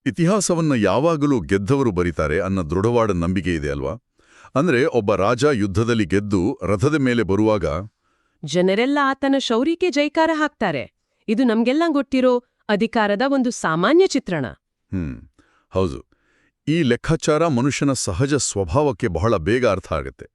ಇತಿಹಾಸವನ್ನ ಯಾವಾಗಲೂ ಗೆದ್ದವರು ಬರೀತಾರೆ ಅನ್ನೋ ದೃಢವಾದ ನಂಬಿಕೆ ಇದೆ ಅಲ್ವಾ? ಅಂದ್ರೆ ಒಬ್ಬ ರಾಜ ಯುದ್ಧದಲ್ಲಿ ಗೆದ್ದು ರಥದ ಮೇಲೆ ಬರುವಾಗ ಜನರೆಲ್ಲ ಆತನ ಶೌರ್ಯಕ್ಕೆ ಜೈಕಾರ ಹಾಕ್ತಾರೆ. ಇದು ನಮ್ಗೆಲ್ಲ ಗೊತ್ತಿರೋ ಅಧಿಕಾರದ ಒಂದು ಸಾಮಾನ್ಯ ಚಿತ್ರಣ. ಹೌದು. ಈ ಲೆಕ್ಕಾಚಾರ ಮನುಷ್ಯನ ಸಹಜ ಸ್ವಭಾವಕ್ಕೆ ಬಹಳ ಬೇಗ ಅರ್ಥ ಆಗುತ್ತೆ.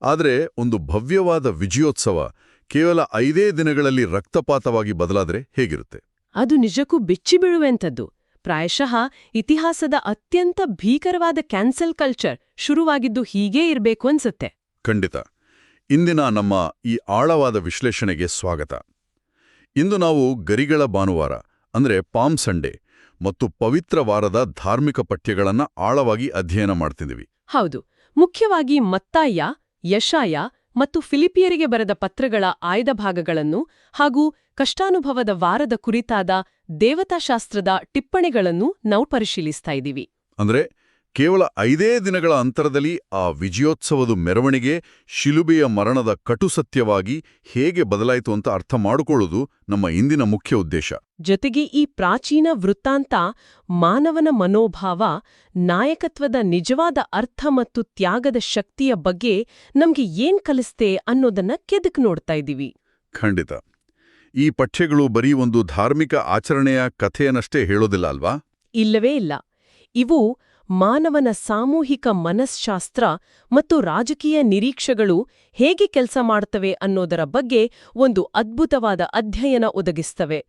ಆದರೆ ಒಂದು ಭವ್ಯವಾದ ವಿಜಯೋತ್ಸವ ಕೇವಲ 5 ದಿನಗಳಲ್ಲಿ ರಕ್ತಪಾತವಾಗಿ ಬದಲಾದ್ರೆ ಹೇಗಿರುತ್ತೆ? ಅದು ನಿಜಕ್ಕೂ ಬೆಚ್ಚಿಬೀಳುವಂಥದ್ದು. ಪ್ರಾಯಶಃ ಇತಿಹಾಸದ ಅತ್ಯಂತ ಭೀಕರವಾದ ಕ್ಯಾನ್ಸಲ್ ಕಲ್ಚರ್ ಶುರುವಾಗಿದ್ದು ಹೀಗೇ ಇರಬೇಕು ಅನ್ಸುತ್ತೆ. ಖಂಡಿತ. ಇಂದಿನ ನಮ್ಮ ಈ ಆಳವಾದ ವಿಶ್ಲೇಷಣೆಗೆ ಸ್ವಾಗತ. ಇಂದು ನಾವು ಗರಿಗಳ ಭಾನುವಾರ ಅಂದ್ರೆ ಪಾಮ್ ಸಂಡೇ ಮತ್ತು ಪವಿತ್ರ ವಾರದ ಧಾರ್ಮಿಕ ಪಠ್ಯಗಳನ್ನ ಆಳವಾಗಿ ಅಧ್ಯಯನ ಮಾಡ್ತಿದ್ದೀವಿ. ಹೌದು, ಮುಖ್ಯವಾಗಿ ಮತ್ತಾಯ, ಯಶಾಯ ಮತ್ತು ಫಿಲಿಪಿಯರಿಗೆ ಬರೆದ ಪತ್ರಗಳ ಆಯ್ದ ಭಾಗಗಳನ್ನು ಹಾಗೂ ಕಷ್ಟಾನುಭವದ ವಾರದ ಕುರಿತಾದ ದೇವತಾಶಾಸ್ತ್ರದ ಟಿಪ್ಪಣಿಗಳನ್ನು ನಾವು ಪರಿಶೀಲಿಸ್ತಾ ಇದ್ದೀವಿ. ಅಂದ್ರೆ ಕೇವಲ 5 ದಿನಗಳ ಅಂತರದಲ್ಲಿ ಆ ವಿಜಯೋತ್ಸವದ ಮೆರವಣಿಗೆ ಶಿಲುಬೆಯ ಮರಣದ ಕಟುಸತ್ಯವಾಗಿ ಹೇಗೆ ಬದಲಾಯಿತು ಅಂತ ಅರ್ಥ ಮಾಡಿಕೊಳ್ಳುವುದು ನಮ್ಮ ಇಂದಿನ ಮುಖ್ಯ ಉದ್ದೇಶ. ಜೊತೆಗೆ ಈ ಪ್ರಾಚೀನ ವೃತ್ತಾಂತ ಮಾನವನ ಮನೋಭಾವ, ನಾಯಕತ್ವದ ನಿಜವಾದ ಅರ್ಥ ಮತ್ತು ತ್ಯಾಗದ ಶಕ್ತಿಯ ಬಗ್ಗೆ ನಮ್ಗೆ ಏನ್ ಕಲಿಸ್ತೆ ಅನ್ನೋದನ್ನ ಕೆದಕ್ ನೋಡ್ತಾ ಇದ್ದೀವಿ. ಖಂಡಿತ. ಈ ಪಠ್ಯಗಳು ಬರೀ ಒಂದು ಧಾರ್ಮಿಕ ಆಚರಣೆಯ ಕಥೆಯನ್ನಷ್ಟೇ ಹೇಳೋದಿಲ್ಲ ಅಲ್ವಾ? ಇಲ್ಲವೇ ಇಲ್ಲ. ಇವು ಮಾನವನ ಸಾಮೂಹಿಕ ಮನಃಶಾಸ್ತ್ರ ಮತ್ತು ರಾಜಕೀಯ ನಿರೀಕ್ಷೆಗಳು ಹೇಗೆ ಕೆಲಸ ಮಾಡ್ತವೆ ಅನ್ನೋದರ ಬಗ್ಗೆ ಒಂದು ಅದ್ಭುತವಾದ ಅಧ್ಯಯನ ಒದಗಿಸ್ತವೆ.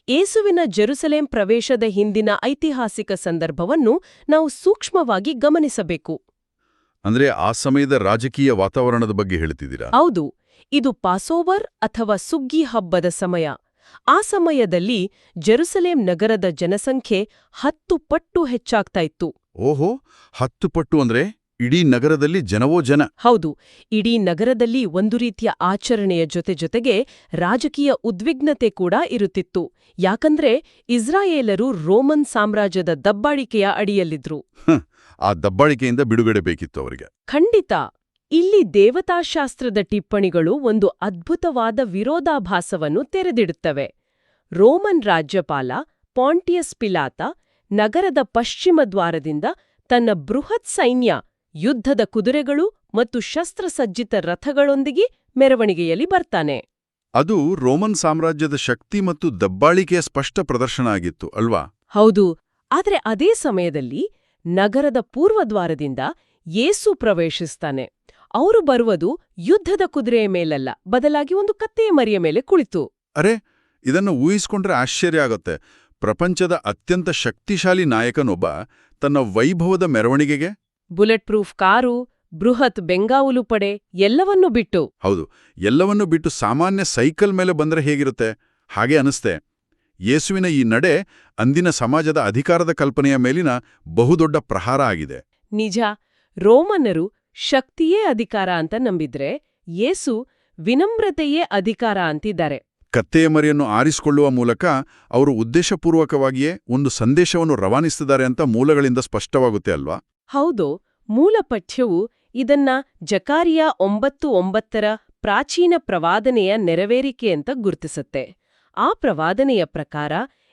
ಯೇಸುವಿನ ಜೆರುಸಲೇಂ ಪ್ರವೇಶದ ಹಿಂದಿನ ಐತಿಹಾಸಿಕ ಸಂದರ್ಭವನ್ನು ನಾವು ಸೂಕ್ಷ್ಮವಾಗಿ ಗಮನಿಸಬೇಕು. ಅಂದ್ರೆ ಆ ಸಮಯದ ರಾಜಕೀಯ ವಾತಾವರಣದ ಬಗ್ಗೆ ಹೇಳ್ತಿದ್ದೀರಾ? ಹೌದು. ಇದು ಪಾಸೋವರ್ ಅಥವಾ ಸುಗ್ಗಿ ಹಬ್ಬದ ಸಮಯ. ಆ ಸಮಯದಲ್ಲಿ ಜೆರುಸಲೇಂ ನಗರದ ಜನಸಂಖ್ಯೆ 10 ಪಟ್ಟು ಹೆಚ್ಚಾಗ್ತಾ ಇತ್ತು. ಓಹೋ, 10 ಪಟ್ಟು ಅಂದ್ರೆ ಇಡೀ ನಗರದಲ್ಲಿ ಜನವೋ ಜನ. ಹೌದು. ಇಡೀ ನಗರದಲ್ಲಿ ಒಂದು ರೀತಿಯ ಆಚರಣೆಯ ಜೊತೆಗೆ ರಾಜಕೀಯ ಉದ್ವಿಗ್ನತೆ ಕೂಡ ಇರುತ್ತಿತ್ತು. ಯಾಕಂದ್ರೆ ಇಸ್ರಾಯೇಲರು ರೋಮನ್ ಸಾಮ್ರಾಜ್ಯದ ದಬ್ಬಾಳಿಕೆಯ ಅಡಿಯಲ್ಲಿದ್ರು. ಆ ದಬ್ಬಾಳಿಕೆಯಿಂದ ಬಿಡುಗಡೆ ಬೇಕಿತ್ತು ಅವರಿಗೆ. ಖಂಡಿತ. ಇಲ್ಲಿ ದೇವತಾಶಾಸ್ತ್ರದ ಟಿಪ್ಪಣಿಗಳು ಒಂದು ಅದ್ಭುತವಾದ ವಿರೋಧಾಭಾಸವನ್ನು ತೆರೆದಿಡುತ್ತವೆ. ರೋಮನ್ ರಾಜ್ಯಪಾಲ ಪಾಂಟಿಯಸ್ ಪಿಲಾತ ನಗರದ ಪಶ್ಚಿಮ ದ್ವಾರದಿಂದ ತನ್ನ ಬೃಹತ್ ಸೈನ್ಯ, ಯುದ್ಧದ ಕುದುರೆಗಳು ಮತ್ತು ಶಸ್ತ್ರಸಜ್ಜಿತ ರಥಗಳೊಂದಿಗೆ ಮೆರವಣಿಗೆಯಲ್ಲಿ ಬರ್ತಾನೆ. ಅದು ರೋಮನ್ ಸಾಮ್ರಾಜ್ಯದ ಶಕ್ತಿ ಮತ್ತು ದಬ್ಬಾಳಿಕೆಯ ಸ್ಪಷ್ಟ ಪ್ರದರ್ಶನ ಆಗಿತ್ತು ಅಲ್ವಾ? ಹೌದು. ಆದರೆ ಅದೇ ಸಮಯದಲ್ಲಿ ನಗರದ ಪೂರ್ವದ್ವಾರದಿಂದ ಯೇಸು ಪ್ರವೇಶಿಸ್ತಾನೆ. ಅವರು ಬರುವುದು ಯುದ್ಧದ ಕುದುರೆಯ ಮೇಲಲ್ಲ, ಬದಲಾಗಿ ಒಂದು ಕತ್ತೆಯ ಮರಿಯ ಮೇಲೆ ಕುಳಿತು. ಅರೆ, ಇದನ್ನು ಊಹಿಸ್ಕೊಂಡ್ರೆ ಆಶ್ಚರ್ಯ ಆಗುತ್ತೆ. ಪ್ರಪಂಚದ ಅತ್ಯಂತ ಶಕ್ತಿಶಾಲಿ ನಾಯಕನೊಬ್ಬ ತನ್ನ ವೈಭವದ ಮೆರವಣಿಗೆಗೆ ಬುಲೆಟ್ ಪ್ರೂಫ್ ಕಾರು, ಬೃಹತ್ ಬೆಂಗಾವಲು ಪಡೆ ಎಲ್ಲವನ್ನೂ ಬಿಟ್ಟು. ಹೌದು, ಎಲ್ಲವನ್ನೂ ಬಿಟ್ಟು ಸಾಮಾನ್ಯ ಸೈಕಲ್ ಮೇಲೆ ಬಂದ್ರೆ ಹೇಗಿರುತ್ತೆ? ಹಾಗೆ ಅನಿಸ್ತೆ. ಯೇಸುವಿನ ಈ ನಡೆ ಅಂದಿನ ಸಮಾಜದ ಅಧಿಕಾರದ ಕಲ್ಪನೆಯ ಮೇಲಿನ ಬಹುದೊಡ್ಡ ಪ್ರಹಾರ ಆಗಿದೆ. ನಿಜ. ರೋಮನ್ನರು ಶಕ್ತಿಯೇ ಅಧಿಕಾರ ಅಂತ ನಂಬಿದ್ರೆ, ಯೇಸು ವಿನಮ್ರತೆಯೇ ಅಧಿಕಾರ ಅಂತಿದ್ದಾರೆ. ಕತ್ತೆಯ ಮರಿಯನ್ನು ಆರಿಸಿಕೊಳ್ಳುವ ಮೂಲಕ ಅವರು ಉದ್ದೇಶಪೂರ್ವಕವಾಗಿಯೇ ಒಂದು ಸಂದೇಶವನ್ನು ರವಾನಿಸುತ್ತಿದ್ದಾರೆ ಅಂತ ಮೂಲಗಳಿಂದ ಸ್ಪಷ್ಟವಾಗುತ್ತೆ ಅಲ್ವಾ? ಹೌದು. ಮೂಲ ಪಠ್ಯವು ಇದನ್ನ ಜಕಾರಿಯ 9:9 ಪ್ರಾಚೀನ ಪ್ರವಾದನೆಯ ನೆರವೇರಿಕೆ ಅಂತ ಗುರುತಿಸುತ್ತೆ. ಆ ಪ್ರವಾದನೆಯ ಪ್ರಕಾರ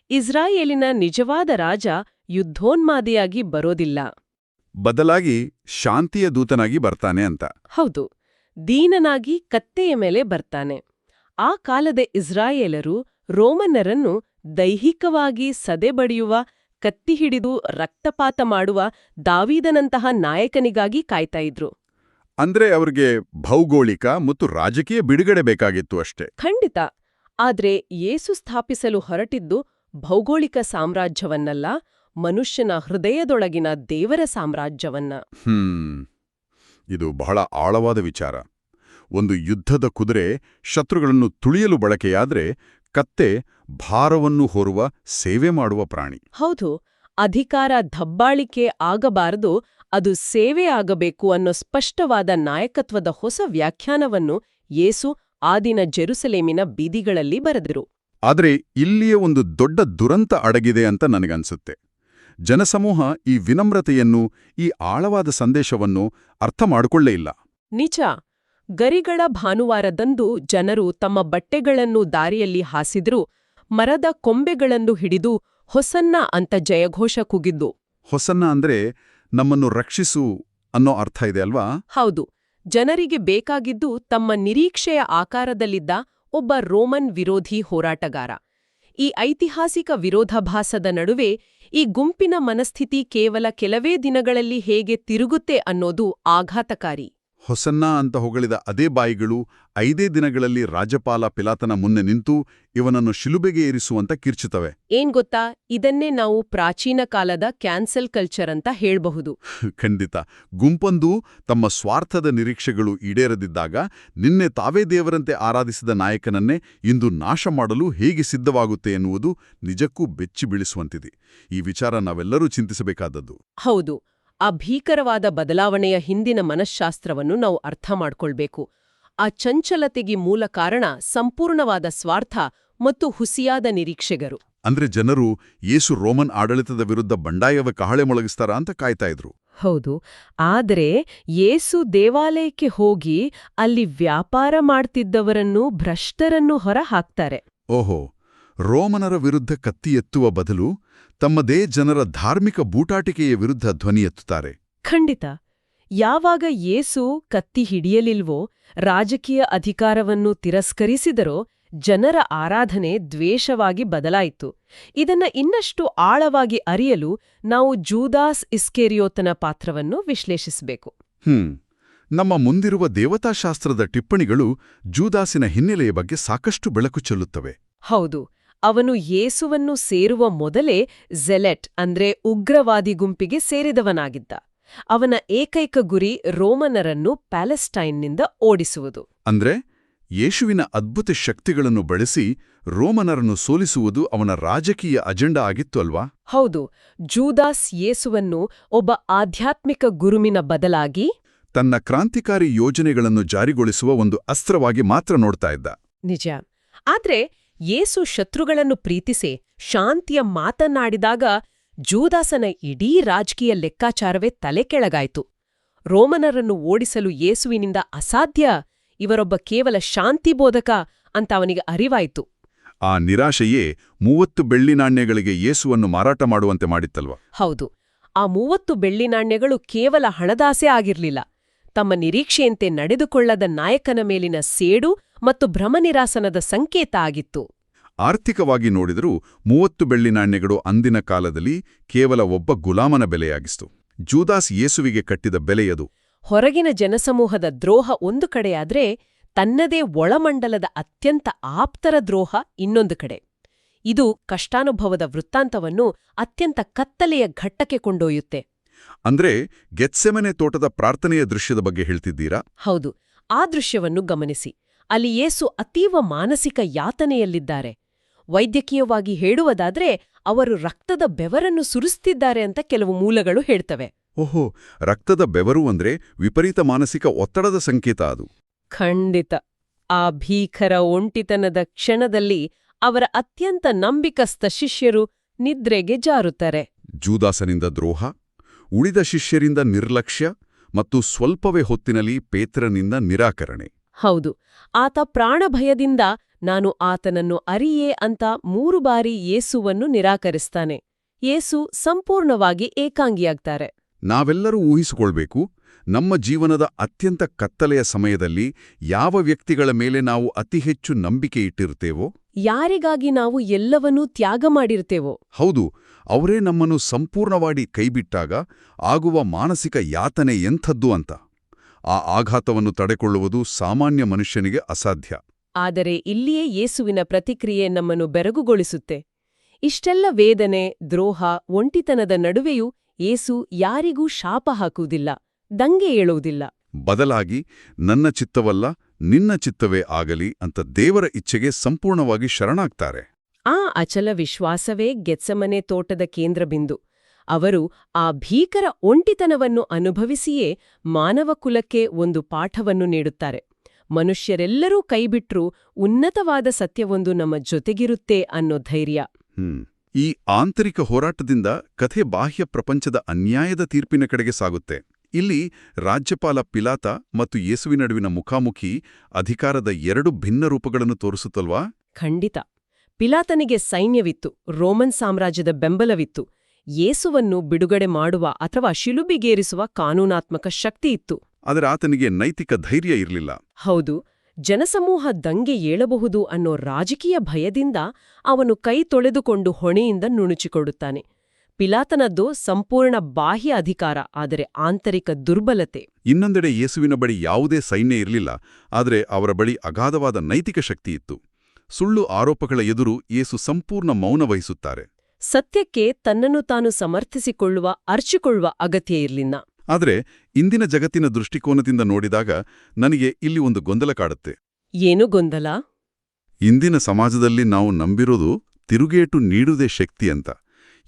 ಇಸ್ರಾಯೇಲಿನ ನಿಜವಾದ ರಾಜ ಯುದ್ಧೋನ್ಮಾದಿಯಾಗಿ ಬರೋದಿಲ್ಲ, ಬದಲಾಗಿ ಶಾಂತಿಯ ದೂತನಾಗಿ ಬರ್ತಾನೆ ಅಂತ. ಹೌದು. ದೀನನಾಗಿ ಕತ್ತೆಯ ಮೇಲೆ ಬರ್ತಾನೆ. ಆ ಕಾಲದ ಇಸ್ರಾಯೇಲರು ರೋಮನ್ನರನ್ನು ದೈಹಿಕವಾಗಿ ಸದೆಬಡಿಯುವ, ಕತ್ತಿ ಹಿಡಿದು ರಕ್ತಪಾತ ಮಾಡುವ ದಾವೀದನಂತಹ ನಾಯಕನಿಗಾಗಿ ಕಾಯ್ತಾ ಇದ್ರು. ಅಂದ್ರೆ ಅವ್ರಿಗೆ ಭೌಗೋಳಿಕ ಮತ್ತು ರಾಜಕೀಯ ಬಿಡುಗಡೆ ಬೇಕಾಗಿತ್ತು ಅಷ್ಟೇ. ಖಂಡಿತ. ಆದ್ರೆ ಯೇಸು ಸ್ಥಾಪಿಸಲು ಹೊರಟಿದ್ದು ಭೌಗೋಳಿಕ ಸಾಮ್ರಾಜ್ಯವನ್ನಲ್ಲ, ಮನುಷ್ಯನ ಹೃದಯದೊಳಗಿನ ದೇವರ ಸಾಮ್ರಾಜ್ಯವನ್ನ. ಇದು ಬಹಳ ಆಳವಾದ ವಿಚಾರ. ಒಂದು ಯುದ್ಧದ ಕುದುರೆ ಶತ್ರುಗಳನ್ನು ತುಳಿಯಲು ಬಳಕೆಯಾದ್ರೆ, ಕತ್ತೆ ಭಾರವನ್ನು ಹೊರುವ, ಸೇವೆ ಮಾಡುವ ಪ್ರಾಣಿ. ಹೌದು. ಅಧಿಕಾರ ದಬ್ಬಾಳಿಕೆ ಆಗಬಾರದು, ಅದು ಸೇವೆ ಆಗಬೇಕು ಅನ್ನೋ ಸ್ಪಷ್ಟವಾದ ನಾಯಕತ್ವದ ಹೊಸ ವ್ಯಾಖ್ಯಾನವನ್ನು ಯೇಸು ಆದಿನ ಜೆರುಸಲೇಮಿನ ಬೀದಿಗಳಲ್ಲಿ ಬರೆದರು. ಆದರೆ ಇಲ್ಲಿಯೇ ಒಂದು ದೊಡ್ಡ ದುರಂತ ಅಡಗಿದೆ ಅಂತ ನನಗನ್ಸುತ್ತೆ. ಜನಸಮೂಹ ಈ ವಿನಮ್ರತೆಯನ್ನು, ಈ ಆಳವಾದ ಸಂದೇಶವನ್ನು ಅರ್ಥ ಮಾಡಿಕೊಳ್ಳೇ ಇಲ್ಲ. ನಿಜ. ಗರಿಗಳ ಭಾನುವಾರದಂದು ಜನರು ತಮ್ಮ ಬಟ್ಟೆಗಳನ್ನು ದಾರಿಯಲ್ಲಿ ಹಾಸಿದ್ರೂ, ಮರದ ಕೊಂಬೆಗಳನ್ನು ಹಿಡಿದು ಹೊಸನ್ನ ಅಂತ ಜಯಘೋಷ ಕೂಗಿದ್ದು. ಹೊಸನ್ನ ಅಂದ್ರೆ ನಮ್ಮನ್ನು ರಕ್ಷಿಸು ಅನ್ನೋ ಅರ್ಥ ಇದೆ ಅಲ್ವಾ? ಹೌದು, ಜನರಿಗೆ ಬೇಕಾಗಿದ್ದು ತಮ್ಮ ನಿರೀಕ್ಷೆಯ ಆಕಾರದಲ್ಲಿದ್ದ ಒಬ್ಬ ರೋಮನ್ ವಿರೋಧಿ ಹೋರಾಟಗಾರ. ಈ ಐತಿಹಾಸಿಕ ವಿರೋಧಾಭಾಸದ ನಡುವೆ ಈ ಗುಂಪಿನ ಮನಸ್ಥಿತಿ ಕೇವಲ ಕೆಲವೇ ದಿನಗಳಲ್ಲಿ ಹೇಗೆ ತಿರುಗುತ್ತೆ ಅನ್ನೋದು ಆಘಾತಕಾರಿ. ಹೊಸನ್ನ ಅಂತ ಹೊಗಳಿದ ಅದೇ ಬಾಯಿಗಳು 5 ದಿನಗಳಲ್ಲಿ ರಾಜ್ಯಪಾಲ ಪಿಲಾತನ ಮುಂದೆ ನಿಂತು ಇವನನ್ನು ಶಿಲುಬೆಗೆ ಏರಿಸುವಂತ ಕಿರ್ಚುತ್ತವೆ. ಏನ್ ಗೊತ್ತಾ, ಇದನ್ನೇ ನಾವು ಪ್ರಾಚೀನ ಕಾಲದ ಕ್ಯಾನ್ಸಲ್ ಕಲ್ಚರ್ ಅಂತ ಹೇಳ್ಬಹುದು. ಖಂಡಿತ. ಗುಂಪೊಂದು ತಮ್ಮ ಸ್ವಾರ್ಥದ ನಿರೀಕ್ಷೆಗಳು ಈಡೇರದಿದ್ದಾಗ ನಿನ್ನೆ ತಾವೇ ದೇವರಂತೆ ಆರಾಧಿಸಿದ ನಾಯಕನನ್ನೇ ಇಂದು ನಾಶ ಮಾಡಲು ಹೇಗೆ ಸಿದ್ಧವಾಗುತ್ತೆ ಎನ್ನುವುದು ನಿಜಕ್ಕೂ ಬೆಚ್ಚಿ ಬೀಳಿಸುವಂತಿದೆ. ಈ ವಿಚಾರ ನಾವೆಲ್ಲರೂ ಚಿಂತಿಸಬೇಕಾದದ್ದು. ಹೌದು, ಆ ಭೀಕರವಾದ ಬದಲಾವಣೆಯ ಹಿಂದಿನ ಮನಃಶಾಸ್ತ್ರವನ್ನು ನಾವು ಅರ್ಥ ಮಾಡ್ಕೊಳ್ಬೇಕು. ಆ ಚಂಚಲತೆಗೆ ಮೂಲ ಕಾರಣ ಸಂಪೂರ್ಣವಾದ ಸ್ವಾರ್ಥ ಮತ್ತು ಹುಸಿಯಾದ ನಿರೀಕ್ಷೆಗರು. ಅಂದ್ರೆ ಜನರು ಯೇಸು ರೋಮನ್ ಆಡಳಿತದ ವಿರುದ್ಧ ಬಂಡಾಯವ ಕಹಳೆ ಮೊಳಗಿಸ್ತಾರ ಅಂತ ಕಾಯ್ತಾ ಇದ್ರು. ಹೌದು, ಆದರೆ ಯೇಸು ದೇವಾಲಯಕ್ಕೆ ಹೋಗಿ ಅಲ್ಲಿ ವ್ಯಾಪಾರ ಮಾಡ್ತಿದ್ದವರನ್ನು, ಭ್ರಷ್ಟರನ್ನು ಹೊರ ಹಾಕ್ತಾರೆ. ಓಹೋ, ರೋಮನರ ವಿರುದ್ಧ ಕತ್ತಿ ಎತ್ತುವ ಬದಲು ತಮ್ಮದೇ ಜನರ ಧಾರ್ಮಿಕ ಬೂಟಾಟಿಕೆಯ ವಿರುದ್ಧ ಧ್ವನಿ ಎತ್ತುತ್ತಾರೆ. ಖಂಡಿತ. ಯಾವಾಗ ಯೇಸು ಕತ್ತಿ ಹಿಡಿಯಲಿಲ್ವೋ, ರಾಜಕೀಯ ಅಧಿಕಾರವನ್ನು ತಿರಸ್ಕರಿಸಿದರೋ, ಜನರ ಆರಾಧನೆ ದ್ವೇಷವಾಗಿ ಬದಲಾಯಿತು. ಇದನ್ನ ಇನ್ನಷ್ಟು ಆಳವಾಗಿ ಅರಿಯಲು ನಾವು ಜೂದಾಸ್ ಇಸ್ಕೇರಿಯೋತನ ಪಾತ್ರವನ್ನು ವಿಶ್ಲೇಷಿಸಬೇಕು. ನಮ್ಮ ಮುಂದಿರುವ ದೇವತಾಶಾಸ್ತ್ರದ ಟಿಪ್ಪಣಿಗಳು ಜೂದಾಸಿನ ಹಿನ್ನೆಲೆಯ ಬಗ್ಗೆ ಸಾಕಷ್ಟು ಬೆಳಕು ಚೆಲ್ಲುತ್ತವೆ. ಹೌದು, ಅವನು ಯೇಸುವನ್ನು ಸೇರುವ ಮೊದಲೇ ಝೆಲೆಟ್ ಅಂದ್ರೆ ಉಗ್ರವಾದಿ ಗುಂಪಿಗೆ ಸೇರಿದವನಾಗಿದ್ದ. ಅವನ ಏಕೈಕ ಗುರಿ ರೋಮನರನ್ನು ಪ್ಯಾಲೆಸ್ಟೈನ್ನಿಂದ ಓಡಿಸುವುದು. ಅಂದ್ರೆ ಯೇಸುವಿನ ಅದ್ಭುತ ಶಕ್ತಿಗಳನ್ನು ಬಳಸಿ ರೋಮನರನ್ನು ಸೋಲಿಸುವುದು ಅವನ ರಾಜಕೀಯ ಅಜೆಂಡಾ ಆಗಿತ್ತು ಅಲ್ವಾ? ಹೌದು, ಜೂದಾಸ್ ಯೇಸುವನ್ನು ಒಬ್ಬ ಆಧ್ಯಾತ್ಮಿಕ ಗುರುವಿನ ಬದಲಾಗಿ ತನ್ನ ಕ್ರಾಂತಿಕಾರಿ ಯೋಜನೆಗಳನ್ನು ಜಾರಿಗೊಳಿಸುವ ಒಂದು ಅಸ್ತ್ರವಾಗಿ ಮಾತ್ರ ನೋಡ್ತಾ ಇದ್ದ. ನಿಜ. ಆದ್ರೆ ಯೇಸು ಶತ್ರುಗಳನ್ನು ಪ್ರೀತಿಸಿ ಶಾಂತಿಯ ಮಾತನ್ನಾಡಿದಾಗ ಜೂದಾಸನ ಇಡೀ ರಾಜಕೀಯ ಲೆಕ್ಕಾಚಾರವೇ ತಲೆಕೆಳಗಾಯ್ತು. ರೋಮನರನ್ನು ಓಡಿಸಲು ಯೇಸುವಿನಿಂದ ಅಸಾಧ್ಯ, ಇವರೊಬ್ಬ ಕೇವಲ ಶಾಂತಿಬೋಧಕ ಅಂತ ಅವನಿಗೆ ಅರಿವಾಯಿತು. ಆ ನಿರಾಶೆಯೇ 30 ಬೆಳ್ಳಿ ನಾಣ್ಯಗಳಿಗೆ ಯೇಸುವನ್ನು ಮಾರಾಟ ಮಾಡುವಂತೆ ಮಾಡಿತ್ತಲ್ವ? ಹೌದು, ಆ 30 ಬೆಳ್ಳಿ ನಾಣ್ಯಗಳು ಕೇವಲ ಹಣದಾಸೆ ಆಗಿರ್ಲಿಲ್ಲ. ತಮ್ಮ ನಿರೀಕ್ಷೆಯಂತೆ ನಡೆದುಕೊಳ್ಳದ ನಾಯಕನ ಮೇಲಿನ ಸೇಡು ಮತ್ತು ಭ್ರಮನಿರಾಸನದ ಸಂಕೇತ ಆಗಿತ್ತು. ಆರ್ಥಿಕವಾಗಿ ನೋಡಿದರೂ 30 ಬೆಳ್ಳಿ ನಾಣ್ಯಗಳು ಅಂದಿನ ಕಾಲದಲ್ಲಿ ಕೇವಲ ಒಬ್ಬ ಗುಲಾಮನ ಬೆಲೆಯಾಗಿಸ್ತು. ಜೂದಾಸ್ ಯೇಸುವಿಗೆ ಕಟ್ಟಿದ ಬೆಲೆಯದು. ಹೊರಗಿನ ಜನಸಮೂಹದ ದ್ರೋಹ ಒಂದು ಕಡೆಯಾದ್ರೆ, ತನ್ನದೇ ಒಳಮಂಡಲದ ಅತ್ಯಂತ ಆಪ್ತರ ದ್ರೋಹ ಇನ್ನೊಂದು ಕಡೆ. ಇದು ಕಷ್ಟಾನುಭವದ ವೃತ್ತಾಂತವನ್ನು ಅತ್ಯಂತ ಕತ್ತಲೆಯ ಘಟ್ಟಕ್ಕೆ ಕೊಂಡೊಯ್ಯುತ್ತೆ. ಅಂದ್ರೆ ಗೆತ್ಸೆಮನೆ ತೋಟದ ಪ್ರಾರ್ಥನೆಯ ದೃಶ್ಯದ ಬಗ್ಗೆ ಹೇಳ್ತಿದ್ದೀರಾ? ಹೌದು, ಆ ದೃಶ್ಯವನ್ನು ಗಮನಿಸಿ. ಅಲ್ಲಿ ಯೇಸು ಅತೀವ ಮಾನಸಿಕ ಯಾತನೆಯಲ್ಲಿದ್ದಾರೆ. ವೈದ್ಯಕೀಯವಾಗಿ ಹೇಳುವುದಾದ್ರೆ ಅವರು ರಕ್ತದ ಬೆವರನ್ನು ಸುರಿಸ್ತಿದ್ದಾರೆ ಅಂತ ಕೆಲವು ಮೂಲಗಳು ಹೇಳ್ತವೆ. ಓಹೋ, ರಕ್ತದ ಬೆವರು ಅಂದ್ರೆ ವಿಪರೀತ ಮಾನಸಿಕ ಒತ್ತಡದ ಸಂಕೇತ ಅದು. ಖಂಡಿತ. ಆ ಭೀಕರ ಒಂಟಿತನದ ಕ್ಷಣದಲ್ಲಿ ಅವರ ಅತ್ಯಂತ ನಂಬಿಕಸ್ಥ ಶಿಷ್ಯರು ನಿದ್ರೆಗೆ ಜಾರುತ್ತಾರೆ. ಜೂದಾಸನಿಂದ ದ್ರೋಹ, ಉಳಿದ ಶಿಷ್ಯರಿಂದ ನಿರ್ಲಕ್ಷ್ಯ ಮತ್ತು ಸ್ವಲ್ಪವೇ ಹೊತ್ತಿನಲ್ಲಿ ಪೇತ್ರನಿಂದ ನಿರಾಕರಣೆ. ಹೌದು, ಆತ ಪ್ರಾಣಭಯದಿಂದ ನಾನು ಆತನನ್ನು ಅರಿಯೇ ಅಂತ 3 ಬಾರಿ ಯೇಸುವನ್ನು ನಿರಾಕರಿಸ್ತಾನೆ. ಯೇಸು ಸಂಪೂರ್ಣವಾಗಿ ಏಕಾಂಗಿಯಾಗ್ತಾರೆ. ನಾವೆಲ್ಲರೂ ಊಹಿಸಿಕೊಳ್ಬೇಕು, ನಮ್ಮ ಜೀವನದ ಅತ್ಯಂತ ಕತ್ತಲೆಯ ಸಮಯದಲ್ಲಿ ಯಾವ ವ್ಯಕ್ತಿಗಳ ಮೇಲೆ ನಾವು ಅತಿ ಹೆಚ್ಚು ನಂಬಿಕೆ ಇಟ್ಟಿರುತ್ತೇವೋ, ಯಾರಿಗಾಗಿ ನಾವು ಎಲ್ಲವನ್ನೂ ತ್ಯಾಗ ಮಾಡಿರ್ತೇವೋ, ಹೌದು, ಅವರೇ ನಮ್ಮನ್ನು ಸಂಪೂರ್ಣವಾಗಿ ಕೈಬಿಟ್ಟಾಗ ಆಗುವ ಮಾನಸಿಕ ಯಾತನೆ ಎಂಥದ್ದು ಅಂತ. ಆ ಆಘಾತವನ್ನು ತಡೆಕೊಳ್ಳುವುದು ಸಾಮಾನ್ಯ ಮನುಷ್ಯನಿಗೆ ಅಸಾಧ್ಯ. ಆದರೆ ಇಲ್ಲಿಯೇ ಯೇಸುವಿನ ಪ್ರತಿಕ್ರಿಯೆ ನಮ್ಮನ್ನು ಬೆರಗುಗೊಳಿಸುತ್ತೆ. ಇಷ್ಟೆಲ್ಲ ವೇದನೆ, ದ್ರೋಹ, ಒಂಟಿತನದ ನಡುವೆಯೂ ಯೇಸು ಯಾರಿಗೂ ಶಾಪ ಹಾಕುವುದಿಲ್ಲ, ದಂಗೆ ಏಳುವುದಿಲ್ಲ. ಬದಲಾಗಿ ನನ್ನ ಚಿತ್ತವಲ್ಲ ನಿನ್ನ ಚಿತ್ತವೇ ಆಗಲಿ ಅಂತ ದೇವರ ಇಚ್ಛೆಗೆ ಸಂಪೂರ್ಣವಾಗಿ ಶರಣಾಗ್ತಾರೆ. ಆ ಅಚಲ ವಿಶ್ವಾಸವೇ ಗೆತ್ಸಮನೆ ತೋಟದ ಕೇಂದ್ರಬಿಂದು. ಅವರು ಆ ಭೀಕರ ಒಂಟಿತನವನ್ನು ಅನುಭವಿಸಿಯೇ ಮಾನವ ಕುಲಕ್ಕೆ ಒಂದು ಪಾಠವನ್ನು ನೀಡುತ್ತಾರೆ. ಮನುಷ್ಯರೆಲ್ಲರೂ ಕೈಬಿಟ್ರೂ ಉನ್ನತವಾದ ಸತ್ಯವೊಂದು ನಮ್ಮ ಜೊತೆಗಿರುತ್ತೆ ಅನ್ನೋ ಧೈರ್ಯ. ಈ ಆಂತರಿಕ ಹೋರಾಟದಿಂದ ಕಥೆ ಬಾಹ್ಯ ಪ್ರಪಂಚದ ಅನ್ಯಾಯದ ತೀರ್ಪಿನ ಕಡೆಗೆ ಸಾಗುತ್ತೆ. ಇಲ್ಲಿ ರಾಜ್ಯಪಾಲ ಪಿಲಾತ ಮತ್ತು ಯೇಸುವಿನ ನಡುವಿನ ಮುಖಾಮುಖಿ ಅಧಿಕಾರದ 2 ಭಿನ್ನ ರೂಪಗಳನ್ನು ತೋರಿಸುತ್ತಲ್ವಾ? ಖಂಡಿತ. ಪಿಲಾತನಿಗೆ ಸೈನ್ಯವಿತ್ತು, ರೋಮನ್ ಸಾಮ್ರಾಜ್ಯದ ಬೆಂಬಲವಿತ್ತು, ಯೇಸುವನ್ನು ಬಿಡುಗಡೆ ಮಾಡುವ ಅಥವಾ ಶಿಲುಬಿಗೇರಿಸುವ ಕಾನೂನಾತ್ಮಕ ಶಕ್ತಿ ಇತ್ತು. ಆದರೆ ಆತನಿಗೆ ನೈತಿಕ ಧೈರ್ಯ ಇರಲಿಲ್ಲ. ಹೌದು, ಜನಸಮೂಹ ದಂಗೆ ಏಳಬಹುದು ಅನ್ನೋ ರಾಜಕೀಯ ಭಯದಿಂದ ಅವನು ಕೈ ತೊಳೆದುಕೊಂಡು ಹೊಣೆಯಿಂದ ನುಣುಚಿಕೊಡುತ್ತಾನೆ. ಪಿಲಾತನದ್ದು ಸಂಪೂರ್ಣ ಬಾಹ್ಯ ಅಧಿಕಾರ, ಆದರೆ ಆಂತರಿಕ ದುರ್ಬಲತೆ. ಇನ್ನೊಂದೆಡೆ ಯೇಸುವಿನ ಬಳಿ ಯಾವುದೇ ಸೈನ್ಯ ಇರಲಿಲ್ಲ, ಆದರೆ ಅವರ ಬಳಿ ಅಗಾಧವಾದ ನೈತಿಕ ಶಕ್ತಿ ಇತ್ತು. ಸುಳ್ಳು ಆರೋಪಗಳ ಎದುರು ಯೇಸು ಸಂಪೂರ್ಣ ಮೌನ ವಹಿಸುತ್ತಾರೆ. ಸತ್ಯಕ್ಕೆ ತನ್ನನ್ನು ತಾನು ಸಮರ್ಥಿಸಿಕೊಳ್ಳುವ ಅರ್ಚಿಕೊಳ್ಳುವ ಅಗತ್ಯ ಇರಲಿಲ್ಲ. ಆದರೆ ಇಂದಿನ ಜಗತ್ತಿನ ದೃಷ್ಟಿಕೋನದಿಂದ ನೋಡಿದಾಗ ನನಗೆ ಇಲ್ಲಿ ಒಂದು ಗೊಂದಲ ಕಾಡುತ್ತೆ. ಏನು ಗೊಂದಲ? ಇಂದಿನ ಸಮಾಜದಲ್ಲಿ ನಾವು ನಂಬಿರೋದು ತಿರುಗೇಟು ನೀಡುವುದೇ ಶಕ್ತಿ ಅಂತ.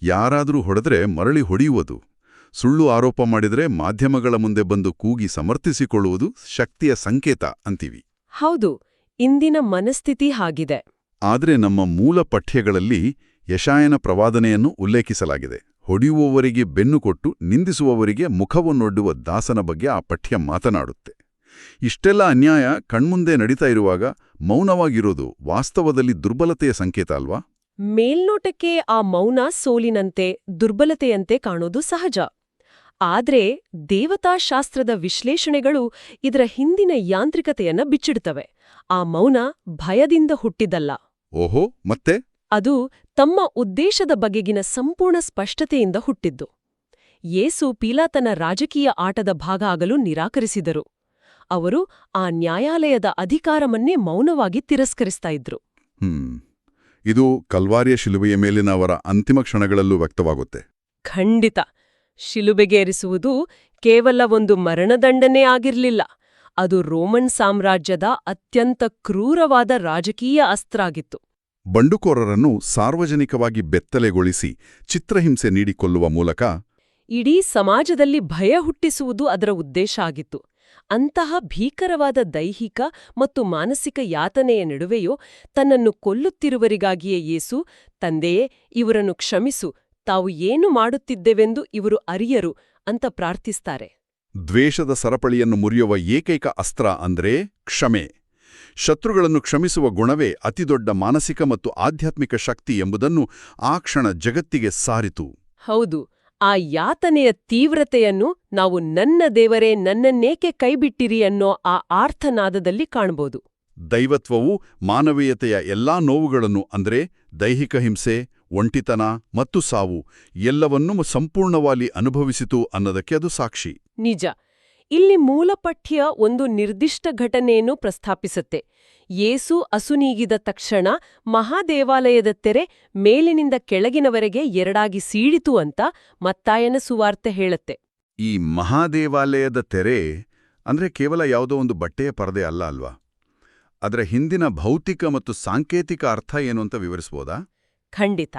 ಯಾರಾದರೂ ಹೊಡೆದ್ರೆ ಮರಳಿ ಹೊಡೆಯುವುದು, ಸುಳ್ಳು ಆರೋಪ ಮಾಡಿದರೆ ಮಾಧ್ಯಮಗಳ ಮುಂದೆ ಬಂದು ಕೂಗಿ ಸಮರ್ಥಿಸಿಕೊಳ್ಳುವುದು ಶಕ್ತಿಯ ಸಂಕೇತ ಅಂತೀವಿ. ಹೌದು, ಇಂದಿನ ಮನಸ್ಥಿತಿ ಹಾಗಿದೆ. ಆದರೆ ನಮ್ಮ ಮೂಲ ಪಠ್ಯಗಳಲ್ಲಿ ಯೆಶಾಯನ ಪ್ರವಾದನೆಯನ್ನು ಉಲ್ಲೇಖಿಸಲಾಗಿದೆ. ಹೊಡೆಯುವವರಿಗೆ ಬೆನ್ನು ಕೊಟ್ಟು ನಿಂದಿಸುವವರಿಗೆ ಮುಖವನ್ನೊಡ್ಡುವ ದಾಸನ ಬಗ್ಗೆ ಆ ಪಠ್ಯ ಮಾತನಾಡುತ್ತೆ. ಇಷ್ಟೆಲ್ಲ ಅನ್ಯಾಯ ಕಣ್ಮುಂದೆ ನಡೀತಾ ಇರುವಾಗ ಮೌನವಾಗಿರೋದು ವಾಸ್ತವದಲ್ಲಿ ದುರ್ಬಲತೆಯ ಸಂಕೇತ ಅಲ್ವಾ? ಮೇಲ್ನೋಟಕ್ಕೆ ಆ ಮೌನ ಸೋಲಿನಂತೆ, ದುರ್ಬಲತೆಯಂತೆ ಕಾಣೋದು ಸಹಜ. ಆದ್ರೆ ದೇವತಾಶಾಸ್ತ್ರದ ವಿಶ್ಲೇಷಣೆಗಳು ಇದರ ಹಿಂದಿನ ಯಾಂತ್ರಿಕತೆಯನ್ನ ಬಿಚ್ಚಿಡ್ತವೆ. ಆ ಮೌನ ಭಯದಿಂದ ಹುಟ್ಟಿದ್ದಲ್ಲ. ಓಹೋ, ಮತ್ತೆ? ಅದು ತಮ್ಮ ಉದ್ದೇಶದ ಬಗೆಗಿನ ಸಂಪೂರ್ಣ ಸ್ಪಷ್ಟತೆಯಿಂದ ಹುಟ್ಟಿದ್ದು. ಯೇಸು ಪಿಲಾತನ ರಾಜಕೀಯ ಆಟದ ಭಾಗ ಆಗಲು ನಿರಾಕರಿಸಿದರು. ಅವರು ಆ ನ್ಯಾಯಾಲಯದ ಅಧಿಕಾರವನ್ನೇ ಮೌನವಾಗಿ ತಿರಸ್ಕರಿಸ್ತಾ ಇದ್ರು. ಇದು ಕಲ್ವಾರಿಯ ಶಿಲುಬೆಯ ಮೇಲಿನ ಅವರ ಅಂತಿಮ ಕ್ಷಣಗಳಲ್ಲೂ ವ್ಯಕ್ತವಾಗುತ್ತೆ. ಖಂಡಿತ. ಶಿಲುಬೆಗೇರಿಸುವುದು ಕೇವಲ ಒಂದು ಮರಣದಂಡನೆ ಆಗಿರ್ಲಿಲ್ಲ. ಅದು ರೋಮನ್ ಸಾಮ್ರಾಜ್ಯದ ಅತ್ಯಂತ ಕ್ರೂರವಾದ ರಾಜಕೀಯ ಅಸ್ತ್ರ ಆಗಿತ್ತು. ಬಂಡುಕೋರರನ್ನು ಸಾರ್ವಜನಿಕವಾಗಿ ಬೆತ್ತಲೆಗೊಳಿಸಿ ಚಿತ್ರಹಿಂಸೆ ನೀಡಿಕೊಳ್ಳುವ ಮೂಲಕ ಇಡೀ ಸಮಾಜದಲ್ಲಿ ಭಯ ಹುಟ್ಟಿಸುವುದು ಅದರ ಉದ್ದೇಶ ಆಗಿತ್ತು. ಅಂತಹ ಭೀಕರವಾದ ದೈಹಿಕ ಮತ್ತು ಮಾನಸಿಕ ಯಾತನೆಯ ನಡುವೆಯೋ ತನ್ನನ್ನು ಕೊಲ್ಲುತ್ತಿರುವರಿಗಾಗಿಯೇ ಯೇಸು, ತಂದೆಯೇ, ಇವರನ್ನು ಕ್ಷಮಿಸು, ತಾವು ಏನು ಮಾಡುತ್ತಿದ್ದೆವೆಂದು ಇವರು ಅರಿಯರು ಅಂತ ಪ್ರಾರ್ಥಿಸ್ತಾರೆ. ದ್ವೇಷದ ಸರಪಳಿಯನ್ನು ಮುರಿಯುವ ಏಕೈಕ ಅಸ್ತ್ರ ಅಂದ್ರೆ ಕ್ಷಮೆ. ಶತ್ರುಗಳನ್ನು ಕ್ಷಮಿಸುವ ಗುಣವೇ ಅತಿದೊಡ್ಡ ಮಾನಸಿಕ ಮತ್ತು ಆಧ್ಯಾತ್ಮಿಕ ಶಕ್ತಿ ಎಂಬುದನ್ನು ಆ ಕ್ಷಣ ಜಗತ್ತಿಗೆ ಸಾರಿತು. ಹೌದು, ಆ ಯಾತನೆಯ ತೀವ್ರತೆಯನ್ನು ನಾವು ನನ್ನ ದೇವರೇ ನನ್ನನ್ನೇಕೆ ಕೈಬಿಟ್ಟಿರಿ ಅನ್ನೋ ಆ ಆರ್ತನಾದದಲ್ಲಿ ಕಾಣಬಹುದು. ದೈವತ್ವವು ಮಾನವೀಯತೆಯ ಎಲ್ಲಾ ನೋವುಗಳನ್ನು ಅಂದ್ರೆ ದೈಹಿಕ ಹಿಂಸೆ, ಒಂಟಿತನ ಮತ್ತು ಸಾವು ಎಲ್ಲವನ್ನೂ ಸಂಪೂರ್ಣವಾಗಿ ಅನುಭವಿಸಿತು ಅನ್ನೋದಕ್ಕೆ ಅದು ಸಾಕ್ಷಿ. ನಿಜ. ಇಲ್ಲಿ ಮೂಲಪಠ್ಯ ಒಂದು ನಿರ್ದಿಷ್ಟ ಘಟನೆಯನ್ನು ಪ್ರಸ್ತಾಪಿಸುತ್ತೆ. ಯೇಸು ಅಸುನೀಗಿದ ತಕ್ಷಣ ಮಹಾದೇವಾಲಯದ ತೆರೆ ಮೇಲಿನಿಂದ ಕೆಳಗಿನವರೆಗೆ ಎರಡಾಗಿ ಸೀಳಿತು ಅಂತ ಮತ್ತಾಯನ ಸುವಾರ್ತೆ ಹೇಳುತ್ತೆ. ಈ ಮಹಾದೇವಾಲಯದ ತೆರೆ ಅಂದ್ರೆ ಕೇವಲ ಯಾವುದೋ ಒಂದು ಬಟ್ಟೆಯ ಪರದೆ ಅಲ್ಲ ಅಲ್ವಾ? ಅದರ ಹಿಂದಿನ ಭೌತಿಕ ಮತ್ತು ಸಾಂಕೇತಿಕ ಅರ್ಥ ಏನು ಅಂತ ವಿವರಿಸ್ಬೋದಾ? ಖಂಡಿತ.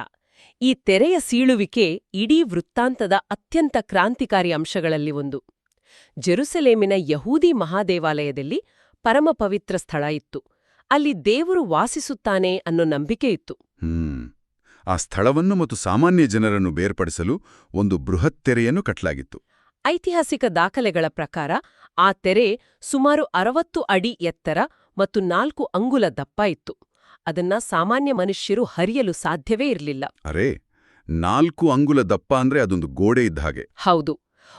ಈ ತೆರೆಯ ಸೀಳುವಿಕೆ ಇಡೀ ವೃತ್ತಾಂತದ ಅತ್ಯಂತ ಕ್ರಾಂತಿಕಾರಿ ಅಂಶಗಳಲ್ಲಿ ಒಂದು. ಜೆರುಸಲೇಮಿನ ಯಹೂದಿ ಮಹಾದೇವಾಲಯದಲ್ಲಿ ಪರಮ ಪವಿತ್ರ ಸ್ಥಳ ಇತ್ತು. ಅಲ್ಲಿ ದೇವರು ವಾಸಿಸುತ್ತಾನೆ ಅನ್ನೋ ನಂಬಿಕೆ ಇತ್ತು. ಆ ಸ್ಥಳವನ್ನು ಮತ್ತು ಸಾಮಾನ್ಯ ಜನರನ್ನು ಬೇರ್ಪಡಿಸಲು ಒಂದು ಬೃಹತ್ ತೆರೆಯನ್ನು ಕಟ್ಟಲಾಗಿತ್ತು. ಐತಿಹಾಸಿಕ ದಾಖಲೆಗಳ ಪ್ರಕಾರ ಆ ತೆರೆ ಸುಮಾರು 60 ಅಡಿ ಎತ್ತರ ಮತ್ತು 4 ಅಂಗುಲ ದಪ್ಪ ಇತ್ತು. ಅದನ್ನ ಸಾಮಾನ್ಯ ಮನುಷ್ಯರು ಹರಿಯಲು ಸಾಧ್ಯವೇ ಇರಲಿಲ್ಲ. ಅರೇ, 4 ಅಂಗುಲ ದಪ್ಪ ಅಂದ್ರೆ ಅದೊಂದು ಗೋಡೆ ಇದ್ದ ಹಾಗೆ. ಹೌದು.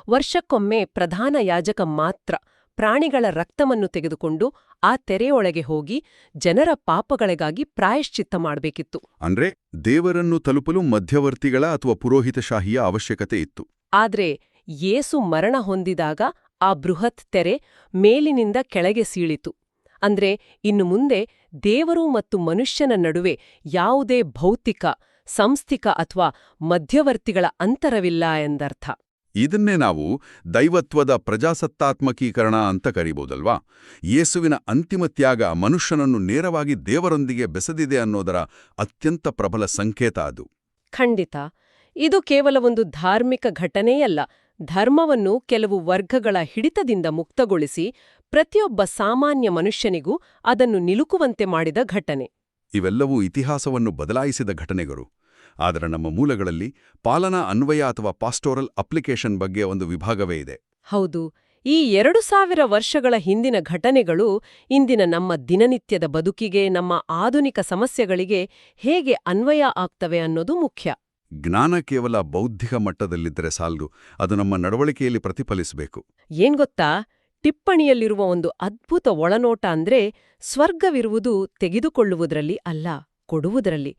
ವರ್ಷಕ್ಕೊಮ್ಮೆ ಪ್ರಧಾನ ಯಾಜಕ ಮಾತ್ರ ಪ್ರಾಣಿಗಳ ರಕ್ತವನ್ನು ತೆಗೆದುಕೊಂಡು ಆ ತೆರೆಯೊಳಗೆ ಹೋಗಿ ಜನರ ಪಾಪಗಳಿಗಾಗಿ ಪ್ರಾಯಶ್ಚಿತ್ತ ಮಾಡಬೇಕಿತ್ತು. ಅಂದ್ರೆ ದೇವರನ್ನು ತಲುಪಲು ಮಧ್ಯವರ್ತಿಗಳ ಅಥವಾ ಪುರೋಹಿತಶಾಹಿಯ ಅವಶ್ಯಕತೆ ಇತ್ತು. ಆದ್ರೆ ಯೇಸು ಮರಣ ಹೊಂದಿದಾಗ ಆ ಬೃಹತ್ ತೆರೆ ಮೇಲಿನಿಂದ ಕೆಳಗೆ ಸೀಳಿತು. ಅಂದ್ರೆ ಇನ್ನು ಮುಂದೆ ದೇವರು ಮತ್ತು ಮನುಷ್ಯನ ನಡುವೆ ಯಾವುದೇ ಭೌತಿಕ, ಸಂಸ್ಥಿಕ ಅಥವಾ ಮಧ್ಯವರ್ತಿಗಳ ಅಂತರವಿಲ್ಲ ಎಂದರ್ಥ. ಇದನ್ನೇ ನಾವು ದೈವತ್ವದ ಪ್ರಜಾಸತ್ತಾತ್ಮಕೀಕರಣ ಅಂತ ಕರೀಬಹುದಲ್ವಾ? ಯೇಸುವಿನ ಅಂತಿಮ ತ್ಯಾಗ ಮನುಷ್ಯನನ್ನು ನೇರವಾಗಿ ದೇವರೊಂದಿಗೆ ಬೆಸೆದಿದೆ ಅನ್ನೋದರ ಅತ್ಯಂತ ಪ್ರಬಲ ಸಂಕೇತ ಅದು. ಖಂಡಿತ. ಇದು ಕೇವಲ ಒಂದು ಧಾರ್ಮಿಕ ಘಟನೆಯಲ್ಲ. ಧರ್ಮವನ್ನು ಕೆಲವು ವರ್ಗಗಳ ಹಿಡಿತದಿಂದ ಮುಕ್ತಗೊಳಿಸಿ ಪ್ರತಿಯೊಬ್ಬ ಸಾಮಾನ್ಯ ಮನುಷ್ಯನಿಗೂ ಅದನ್ನು ನಿಲುಕುವಂತೆ ಮಾಡಿದ ಘಟನೆ. ಇವೆಲ್ಲವೂ ಇತಿಹಾಸವನ್ನು ಬದಲಾಯಿಸಿದ ಘಟನೆಗಳು. ಆದರೆ ನಮ್ಮ ಮೂಲಗಳಲ್ಲಿ ಪಾಲನಾ ಅನ್ವಯ ಅಥವಾ ಪಾಸ್ಟೋರಲ್ ಅಪ್ಲಿಕೇಶನ್ ಬಗ್ಗೆ ಒಂದು ವಿಭಾಗವೇ ಇದೆ. ಹೌದು. ಈ 2000 ವರ್ಷಗಳ ಹಿಂದಿನ ಘಟನೆಗಳು ಇಂದಿನ ನಮ್ಮ ದಿನನಿತ್ಯದ ಬದುಕಿಗೆ, ನಮ್ಮ ಆಧುನಿಕ ಸಮಸ್ಯೆಗಳಿಗೆ ಹೇಗೆ ಅನ್ವಯ ಆಗ್ತವೆ ಅನ್ನೋದು ಮುಖ್ಯ. ಜ್ಞಾನ ಕೇವಲ ಬೌದ್ಧಿಕ ಮಟ್ಟದಲ್ಲಿದ್ದರೆ ಸಾಲದು, ಅದು ನಮ್ಮ ನಡವಳಿಕೆಯಲ್ಲಿ ಪ್ರತಿಫಲಿಸಬೇಕು. ಏನ್ ಗೊತ್ತಾ, ಟಿಪ್ಪಣಿಯಲ್ಲಿರುವ ಒಂದು ಅದ್ಭುತ ಒಳನೋಟ ಅಂದ್ರೆ ಸ್ವರ್ಗವಿರುವುದು ತೆಗೆದುಕೊಳ್ಳುವುದರಲ್ಲಿ ಅಲ್ಲ, ಕೊಡುವುದರಲ್ಲಿ.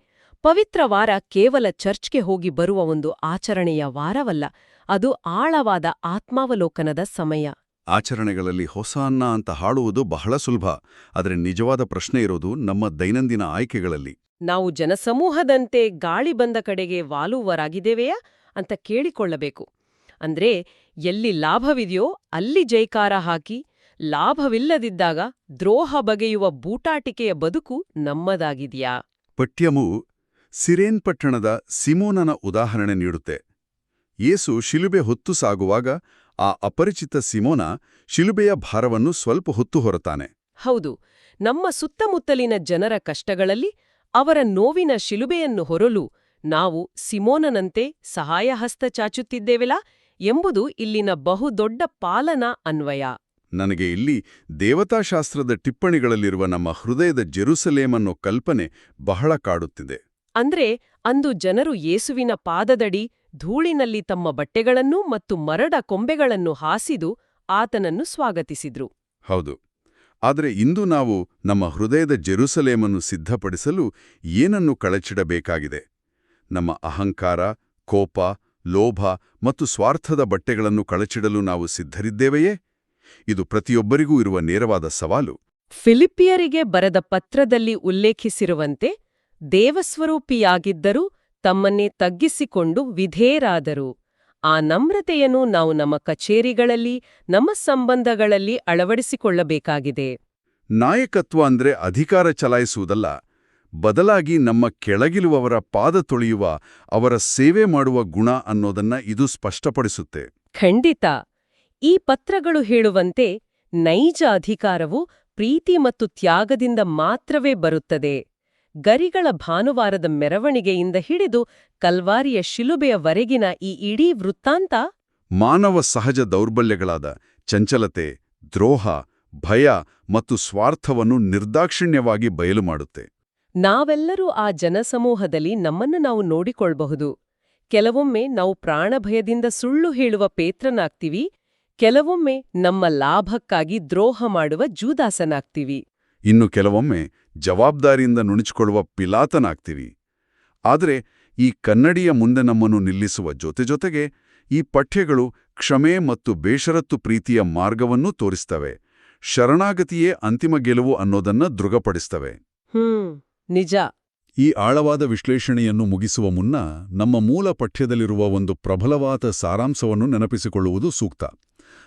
ಪವಿತ್ರ ವಾರ ಕೇವಲ ಚರ್ಚ್ಗೆ ಹೋಗಿ ಬರುವ ಒಂದು ಆಚರಣೆಯ ವಾರವಲ್ಲ, ಅದು ಆಳವಾದ ಆತ್ಮಾವಲೋಕನದ ಸಮಯ. ಆಚರಣೆಗಳಲ್ಲಿ ಹೊಸಾನ್ನ ಅಂತ ಹಾಡುವುದು ಬಹಳ ಸುಲಭ, ಆದರೆ ನಿಜವಾದ ಪ್ರಶ್ನೆ ಇರೋದು ನಮ್ಮ ದೈನಂದಿನ ಆಯ್ಕೆಗಳಲ್ಲಿ. ನಾವು ಜನಸಮೂಹದಂತೆ ಗಾಳಿ ಬಂದ ಕಡೆಗೆ ವಾಲುವರಾಗಿದ್ದೇವೆಯಾ ಅಂತ ಕೇಳಿಕೊಳ್ಳಬೇಕು. ಅಂದ್ರೆ ಎಲ್ಲಿ ಲಾಭವಿದೆಯೋ ಅಲ್ಲಿ ಜೈಕಾರ ಹಾಕಿ, ಲಾಭವಿಲ್ಲದಿದ್ದಾಗ ದ್ರೋಹ ಬಗೆಯುವ ಬೂಟಾಟಿಕೆಯ ಬದುಕು ನಮ್ಮದಾಗಿದೆಯಾ? ಪಠ್ಯವು ಸಿರೇನ್ ಪಟ್ಟಣದ ಸಿಮೋನನ ಉದಾಹರಣೆ ನೀಡುತ್ತೆ. ಯೇಸು ಶಿಲುಬೆ ಹೊತ್ತು ಸಾಗುವಾಗ ಆ ಅಪರಿಚಿತ ಸಿಮೋನ ಶಿಲುಬೆಯ ಭಾರವನ್ನು ಸ್ವಲ್ಪ ಹೊತ್ತು ಹೊರತಾನೆ. ಹೌದು, ನಮ್ಮ ಸುತ್ತಮುತ್ತಲಿನ ಜನರ ಕಷ್ಟಗಳಲ್ಲಿ ಅವರ ನೋವಿನ ಶಿಲುಬೆಯನ್ನು ಹೊರಲು ನಾವು ಸಿಮೋನನಂತೆ ಸಹಾಯಹಸ್ತ ಚಾಚುತ್ತಿದ್ದೇವೆಲಾ ಎಂಬುದು ಇಲ್ಲಿನ ಬಹುದೊಡ್ಡ ಪಾಲನಾ ಅನ್ವಯ. ನನಗೆ ಇಲ್ಲಿ ದೇವತಾಶಾಸ್ತ್ರದ ಟಿಪ್ಪಣಿಗಳಲ್ಲಿರುವ ನಮ್ಮ ಹೃದಯದ ಜೆರುಸಲೇಮನ್ನೋ ಕಲ್ಪನೆ ಬಹಳ ಕಾಡುತ್ತಿದೆ. ಅಂದ್ರೆ ಅಂದು ಜನರು ಯೇಸುವಿನ ಪಾದದಡಿ ಧೂಳಿನಲ್ಲಿ ತಮ್ಮ ಬಟ್ಟೆಗಳನ್ನೂ ಮತ್ತು ಮರಡ ಕೊಂಬೆಗಳನ್ನು ಹಾಸಿದು ಆತನನ್ನು ಸ್ವಾಗತಿಸಿದ್ರು. ಹೌದು. ಆದರೆ ಇಂದು ನಾವು ನಮ್ಮ ಹೃದಯದ ಜೆರುಸಲೇಮನ್ನು ಸಿದ್ಧಪಡಿಸಲು ಏನನ್ನು ಕಳಚಿಡಬೇಕಾಗಿದೆ? ನಮ್ಮ ಅಹಂಕಾರ, ಕೋಪ, ಲೋಭ ಮತ್ತು ಸ್ವಾರ್ಥದ ಬಟ್ಟೆಗಳನ್ನು ಕಳಚಿಡಲು ನಾವು ಸಿದ್ಧರಿದ್ದೇವೆಯೇ? ಇದು ಪ್ರತಿಯೊಬ್ಬರಿಗೂ ಇರುವ ನೇರವಾದ ಸವಾಲು. ಫಿಲಿಪಿಯರಿಗೆ ಬರೆದ ಪತ್ರದಲ್ಲಿ ಉಲ್ಲೇಖಿಸಿರುವಂತೆ ದೇವಸ್ವರೂಪಿಯಾಗಿದ್ದರೂ ತಮ್ಮನ್ನೇ ತಗ್ಗಿಸಿಕೊಂಡು ವಿಧೇಯರಾದರು. ಆ ನಮ್ರತೆಯನ್ನು ನಾವು ನಮ್ಮ ಕಚೇರಿಗಳಲ್ಲಿ, ನಮ್ಮ ಸಂಬಂಧಗಳಲ್ಲಿ ಅಳವಡಿಸಿಕೊಳ್ಳಬೇಕಾಗಿದೆ. ನಾಯಕತ್ವ ಅಂದ್ರೆ ಅಧಿಕಾರ ಚಲಾಯಿಸುವುದಲ್ಲ, ಬದಲಾಗಿ ನಮ್ಮ ಕೆಳಗಿರುವವರ ಪಾದ ತೊಳೆಯುವ, ಅವರ ಸೇವೆ ಮಾಡುವ ಗುಣ ಅನ್ನೋದನ್ನ ಇದು ಸ್ಪಷ್ಟಪಡಿಸುತ್ತೆ. ಖಂಡಿತ. ಈ ಪತ್ರಗಳು ಹೇಳುವಂತೆ ನೈಜ ಅಧಿಕಾರವು ಪ್ರೀತಿ ಮತ್ತು ತ್ಯಾಗದಿಂದ ಮಾತ್ರವೇ ಬರುತ್ತದೆ. ಗರಿಗಳ ಭಾನುವಾರದ ಮೆರವಣಿಗೆಯಿಂದ ಹಿಡಿದು ಕಲ್ವಾರಿಯ ಶಿಲುಬೆಯವರೆಗಿನ ಈ ಇಡೀ ವೃತ್ತಾಂತ ಮಾನವ ಸಹಜ ದೌರ್ಬಲ್ಯಗಳಾದ ಚಂಚಲತೆ, ದ್ರೋಹ, ಭಯ ಮತ್ತು ಸ್ವಾರ್ಥವನ್ನು ನಿರ್ದಾಕ್ಷಿಣ್ಯವಾಗಿ ಬಯಲು ಮಾಡುತ್ತೆ. ನಾವೆಲ್ಲರೂ ಆ ಜನಸಮೂಹದಲ್ಲಿ ನಮ್ಮನ್ನು ನಾವು ನೋಡಿಕೊಳ್ಬಹುದು. ಕೆಲವೊಮ್ಮೆ ನಾವು ಪ್ರಾಣಭಯದಿಂದ ಸುಳ್ಳು ಹೇಳುವ ಪೇತ್ರನಾಗ್ತೀವಿ, ಕೆಲವೊಮ್ಮೆ ನಮ್ಮ ಲಾಭಕ್ಕಾಗಿ ದ್ರೋಹ ಮಾಡುವ ಜೂದಾಸನಾಗ್ತೀವಿ. ಇನ್ನು ಕೆಲವೊಮ್ಮೆ ಜವಾಬ್ದಾರಿಯಿಂದ ನುಣುಚಿಕೊಳ್ಳುವ ಪಿಲಾತನಾಗ್ತೀವಿ. ಆದರೆ ಈ ಕನ್ನಡಿಯ ಮುಂದೆ ನಮ್ಮನ್ನು ನಿಲ್ಲಿಸುವ ಜೊತೆಜೊತೆಗೆ ಈ ಪಠ್ಯಗಳು ಕ್ಷಮೆ ಮತ್ತು ಬೇಷರತ್ತು ಪ್ರೀತಿಯ ಮಾರ್ಗವನ್ನೂ ತೋರಿಸ್ತವೆ. ಶರಣಾಗತಿಯೇ ಅಂತಿಮ ಗೆಲುವು ಅನ್ನೋದನ್ನ ದೃಢಪಡಿಸ್ತವೆ. ನಿಜ. ಈ ಆಳವಾದ ವಿಶ್ಲೇಷಣೆಯನ್ನು ಮುಗಿಸುವ ಮುನ್ನ ನಮ್ಮ ಮೂಲ ಪಠ್ಯದಲ್ಲಿರುವ ಒಂದು ಪ್ರಬಲವಾದ ಸಾರಾಂಶವನ್ನು ನೆನಪಿಸಿಕೊಳ್ಳುವುದು ಸೂಕ್ತ.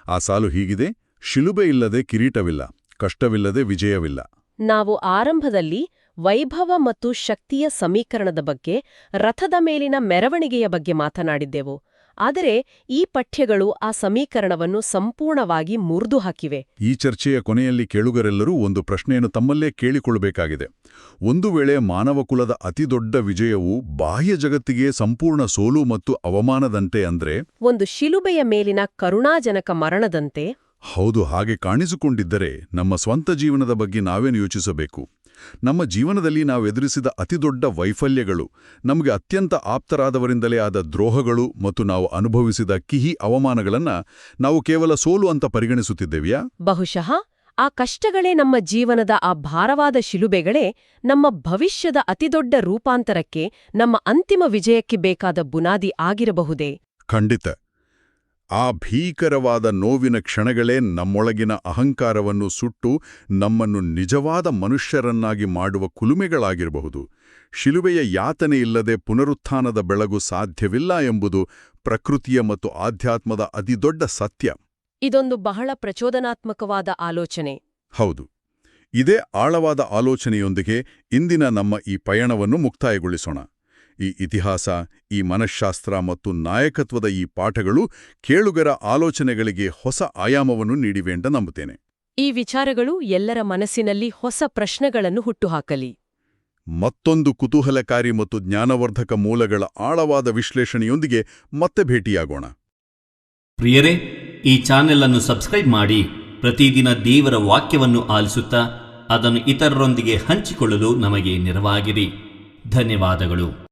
ಆ ಸಾಲು ಹೀಗಿದೆ: ಶಿಲುಬೆ ಇಲ್ಲದೆ ಕಿರೀಟವಿಲ್ಲ, ಕಷ್ಟವಿಲ್ಲದೆ ವಿಜಯವಿಲ್ಲ. ನಾವು ಆರಂಭದಲ್ಲಿ ವೈಭವ ಮತ್ತು ಶಕ್ತಿಯ ಸಮೀಕರಣದ ಬಗ್ಗೆ, ರಥದ ಮೇಲಿನ ಮೆರವಣಿಗೆಯ ಬಗ್ಗೆ ಮಾತನಾಡಿದ್ದೆವು. ಆದರೆ ಈ ಪಠ್ಯಗಳು ಆ ಸಮೀಕರಣವನ್ನು ಸಂಪೂರ್ಣವಾಗಿ ಮುರಿದು ಹಾಕಿವೆ. ಈ ಚರ್ಚೆಯ ಕೊನೆಯಲ್ಲಿ ಕೇಳುಗರೆಲ್ಲರೂ ಒಂದು ಪ್ರಶ್ನೆಯನ್ನು ತಮ್ಮಲ್ಲೇ ಕೇಳಿಕೊಳ್ಳಬೇಕಾಗಿದೆ. ಒಂದು ವೇಳೆ ಮಾನವಕುಲದ ಅತಿದೊಡ್ಡ ವಿಜಯವು ಬಾಹ್ಯ ಜಗತ್ತಿಗೆ ಸಂಪೂರ್ಣ ಸೋಲು ಮತ್ತು ಅವಮಾನದಂತೆ ಅಂದ್ರೆ, ಒಂದು ಶಿಲುಬೆಯ ಮೇಲಿನ ಕರುಣಾಜನಕ ಮರಣದಂತೆ? ಹೌದು, ಹಾಗೆ ಕಾಣಿಸಿಕೊಂಡಿದ್ದರೆ ನಮ್ಮ ಸ್ವಂತ ಜೀವನದ ಬಗ್ಗೆ ನಾವೇನು ಯೋಚಿಸಬೇಕು? ನಮ್ಮ ಜೀವನದಲ್ಲಿ ನಾವೆದುರಿಸಿದ ಅತಿದೊಡ್ಡ ವೈಫಲ್ಯಗಳು, ನಮಗೆ ಅತ್ಯಂತ ಆಪ್ತರಾದವರಿಂದಲೇ ಆದ ದ್ರೋಹಗಳು ಮತ್ತು ನಾವು ಅನುಭವಿಸಿದ ಕಿಹಿ ಅವಮಾನಗಳನ್ನ ನಾವು ಕೇವಲ ಸೋಲು ಅಂತ ಪರಿಗಣಿಸುತ್ತಿದ್ದೇವೆಯಾ? ಬಹುಶಃ ಆ ಕಷ್ಟಗಳೇ ನಮ್ಮ ಜೀವನದ ಆ ಭಾರವಾದ ಶಿಲುಬೆಗಳೇ ನಮ್ಮ ಭವಿಷ್ಯದ ಅತಿದೊಡ್ಡ ರೂಪಾಂತರಕ್ಕೆ, ನಮ್ಮ ಅಂತಿಮ ವಿಜಯಕ್ಕೆ ಬೇಕಾದ ಬುನಾದಿ ಆಗಿರಬಹುದೇ? ಖಂಡಿತ. ಆ ಭೀಕರವಾದ ನೋವಿನ ಕ್ಷಣಗಳೇ ನಮ್ಮೊಳಗಿನ ಅಹಂಕಾರವನ್ನು ಸುಟ್ಟು ನಮ್ಮನ್ನು ನಿಜವಾದ ಮನುಷ್ಯರನ್ನಾಗಿ ಮಾಡುವ ಕುಲುಮೆಗಳಾಗಿರಬಹುದು. ಶಿಲುಬೆಯ ಯಾತನೆ ಇಲ್ಲದೆ ಪುನರುತ್ಥಾನದ ಬೆಳಗು ಸಾಧ್ಯವಿಲ್ಲ ಎಂಬುದು ಪ್ರಕೃತಿಯ ಮತ್ತು ಆಧ್ಯಾತ್ಮದ ಅತಿದೊಡ್ಡ ಸತ್ಯ. ಇದೊಂದು ಬಹಳ ಪ್ರಚೋದನಾತ್ಮಕವಾದ ಆಲೋಚನೆ. ಹೌದು. ಇದೇ ಆಳವಾದ ಆಲೋಚನೆಯೊಂದಿಗೆ ಇಂದಿನ ನಮ್ಮ ಈ ಪಯಣವನ್ನು ಮುಕ್ತಾಯಗೊಳಿಸೋಣ. ಈ ಇತಿಹಾಸ, ಈ ಮನಃಶಾಸ್ತ್ರ ಮತ್ತು ನಾಯಕತ್ವದ ಈ ಪಾಠಗಳು ಕೇಳುಗರ ಆಲೋಚನೆಗಳಿಗೆ ಹೊಸ ಆಯಾಮವನ್ನು ನೀಡಿವೆ ಅಂತ ನಂಬುತ್ತೇನೆ. ಈ ವಿಚಾರಗಳು ಎಲ್ಲರ ಮನಸ್ಸಿನಲ್ಲಿ ಹೊಸ ಪ್ರಶ್ನೆಗಳನ್ನು ಹುಟ್ಟುಹಾಕಲಿ. ಮತ್ತೊಂದು ಕುತೂಹಲಕಾರಿ ಮತ್ತು ಜ್ಞಾನವರ್ಧಕ ಮೂಲಗಳ ಆಳವಾದ ವಿಶ್ಲೇಷಣೆಯೊಂದಿಗೆ ಮತ್ತೆ ಭೇಟಿಯಾಗೋಣ. ಪ್ರಿಯರೇ, ಈ ಚಾನೆಲ್ ಅನ್ನು ಸಬ್ಸ್ಕ್ರೈಬ್ ಮಾಡಿ ಪ್ರತಿದಿನ ದೇವರ ವಾಕ್ಯವನ್ನು ಆಲಿಸುತ್ತಾ ಅದನ್ನು ಇತರರೊಂದಿಗೆ ಹಂಚಿಕೊಳ್ಳಲು ನಮಗೆ ನೆರವಾಗಿರಿ. ಧನ್ಯವಾದಗಳು.